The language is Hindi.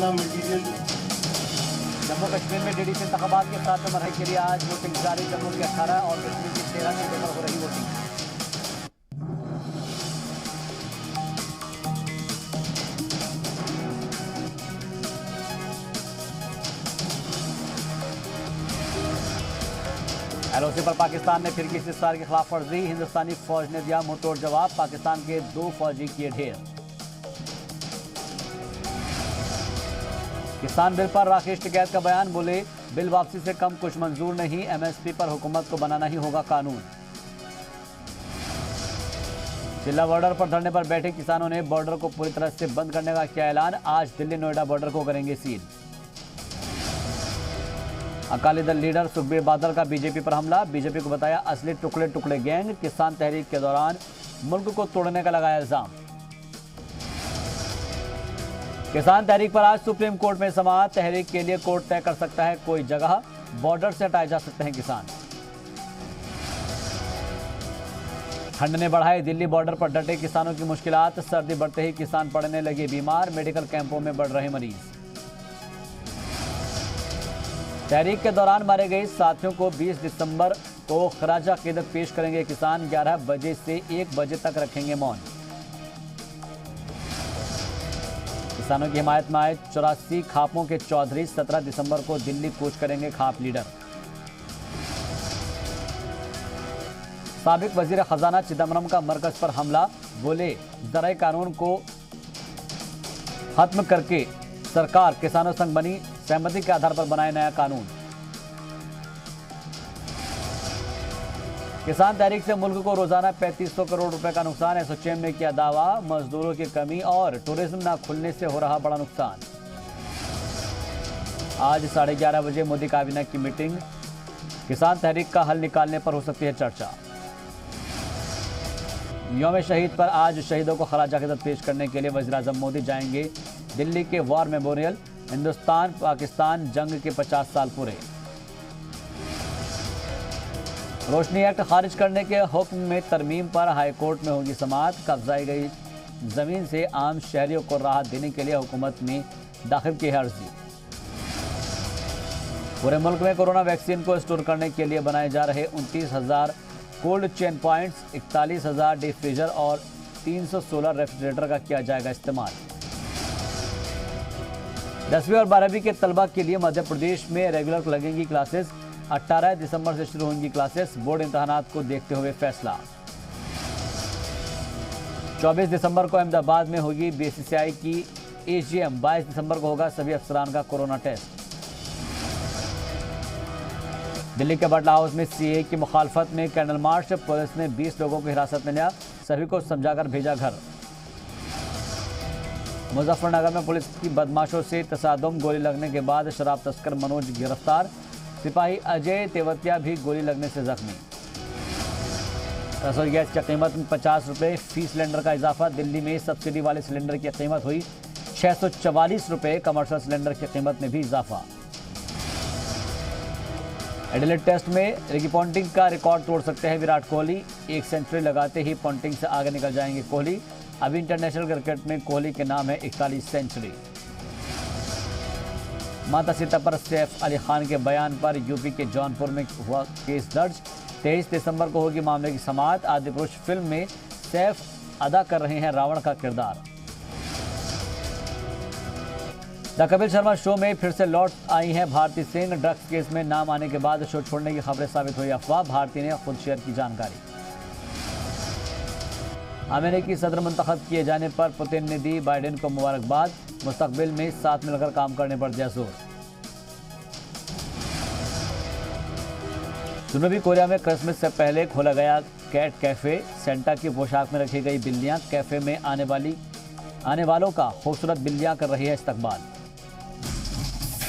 वाला मटीरियल। जम्मू कश्मीर में डीडीसी इंतखाबात के 7वें मरहले के लिए आज वोटिंग जारी। जम्मू की 18 और कश्मीर की 13 सीटों पर हो रही वोटिंग। LOC पर पाकिस्तान ने फिर किसी इस्तार की खिलाफ वर्जी। हिंदुस्तानी फौज ने दिया मुंहतोड़ जवाब। पाकिस्तान के 2 फौजी किए ढेर। किसान बिल पर राकेश टिकैत का बयान। बोले बिल वापसी से कम कुछ मंजूर नहीं। MSP पर हुकूमत को बनाना ही होगा कानून। चिल्ला बॉर्डर पर धरने पर बैठे किसानों ने बॉर्डर को पूरी तरह से बंद करने का किया ऐलान। आज दिल्ली नोएडा बॉर्डर को करेंगे सील। अकाली दल लीडर सुखबीर बादल का बीजेपी पर हमला। बीजेपी को बताया असली टुकड़े टुकड़े गैंग। किसान तहरीक के दौरान मुल्क को तोड़ने का लगाया इल्जाम। किसान तहरीक पर आज सुप्रीम कोर्ट में समाअत। तहरीक के लिए कोर्ट तय कर सकता है कोई जगह। बॉर्डर से हटाए जा सकते हैं किसान। ठंड ने बढ़ाई दिल्ली बॉर्डर पर डटे किसानों की मुश्किलात। सर्दी बढ़ते ही किसान पड़ने लगे बीमार। मेडिकल कैंपों में बढ़ रहे मरीज। तहरीक के दौरान मारे गए साथियों को 20 दिसंबर को खराज अकीदत पेश करेंगे किसान। 11 बजे से 1 बजे तक रखेंगे मौन। किसानों की हिमायत में आए 84 खापों के चौधरी 17 दिसंबर को दिल्ली कूच करेंगे खाप लीडर। साबिक वजीर खजाना चिदम्बरम का मरकज पर हमला। बोले ज़राए कानून को खत्म करके सरकार किसानों संग बनी। सहमति के आधार पर बनाए नया कानून। किसान तहरीक से मुल्क को रोजाना 3500 करोड़ रुपए का नुकसान। एसोचैम ने किया दावा। मजदूरों की कमी और टूरिज्म न खुलने से हो रहा बड़ा नुकसान। आज 11:30 बजे मोदी काबीना की मीटिंग। किसान तहरीक का हल निकालने पर हो सकती है चर्चा। यौम शहीद पर आज शहीदों को खराज अकीदत पेश करने के लिए वज़ीर-ए-आज़म मोदी जाएंगे दिल्ली के वॉर मेमोरियल। हिंदुस्तान पाकिस्तान जंग के 50 साल पूरे। रोशनी एक्ट खारिज करने के हुक्म में तरमीम पर हाईकोर्ट में होगी समाअत। कब्जाई गई जमीन से आम शहरियों को राहत देने के लिए हुकूमत ने दाखिल की है अर्जी। पूरे मुल्क में कोरोना वैक्सीन को स्टोर करने के लिए बनाए जा रहे 29,000 cold chain points, 41,000 deep freezer और 316 रेफ्रिजरेटर का किया जाएगा इस्तेमाल। 10वीं और 12वीं के तलबा के लिए मध्य प्रदेश में रेगुलर लगेंगी क्लासेस। 18 दिसंबर से शुरू होंगी क्लासेस। बोर्ड इम्तहानात को देखते हुए फैसला। 24 दिसंबर को अहमदाबाद में होगी BCCI की AGM। 22 दिसंबर को होगा सभी अफसरान का कोरोना टेस्ट। दिल्ली के बटला हाउस में CAA की मुखालफत में कैंडल मार्च। पुलिस ने 20 लोगों को हिरासत में लिया। सभी को समझाकर भेजा घर। मुजफ्फरनगर में पुलिस की बदमाशों से तसादुम। गोली लगने के बाद शराब तस्कर मनोज गिरफ्तार। सिपाही अजय तेवतिया भी गोली लगने से जख्मी। रसोई गैस की कीमत में 50 रुपये फी सिलेंडर का इजाफा। दिल्ली में सब्सिडी वाले सिलेंडर की कीमत हुई 644 रुपये। कमर्शियल सिलेंडर की कीमत में भी इजाफा। एडिलेड टेस्ट में रिकी पॉन्टिंग का रिकॉर्ड तोड़ सकते हैं विराट कोहली। 1 सेंचुरी लगाते ही पॉन्टिंग से आगे निकल जाएंगे कोहली। अभी इंटरनेशनल क्रिकेट में कोहली के नाम है 41 सेंचुरी। माता सीता पर सैफ अली खान के बयान पर यूपी के जौनपुर में हुआ केस दर्ज। 23 दिसंबर को होगी मामले की समाअत। आदिपुरुष फिल्म में सैफ अदा कर रहे हैं रावण का किरदार। द कपिल शर्मा शो में फिर से लौट आई हैं भारती सिंह। ड्रग्स केस में नाम आने के बाद शो छोड़ने की खबरें साबित हुई अफवाह। भारती ने खुद शेयर की जानकारी। अमेरिकी सदर मुंतखब किए जाने पर पुतिन ने दी बाइडेन को मुबारकबाद। मुस्तकबिल में साथ मिलकर काम करने पर दिया जोर। जनूबी कोरिया में क्रिसमस से पहले खोला गया कैट कैफे। सेंटा की पोशाक में रखी गई बिल्लियां। कैफे में आने वालों का खूबसूरत बिल्लियां कर रही है इस्तकबाल।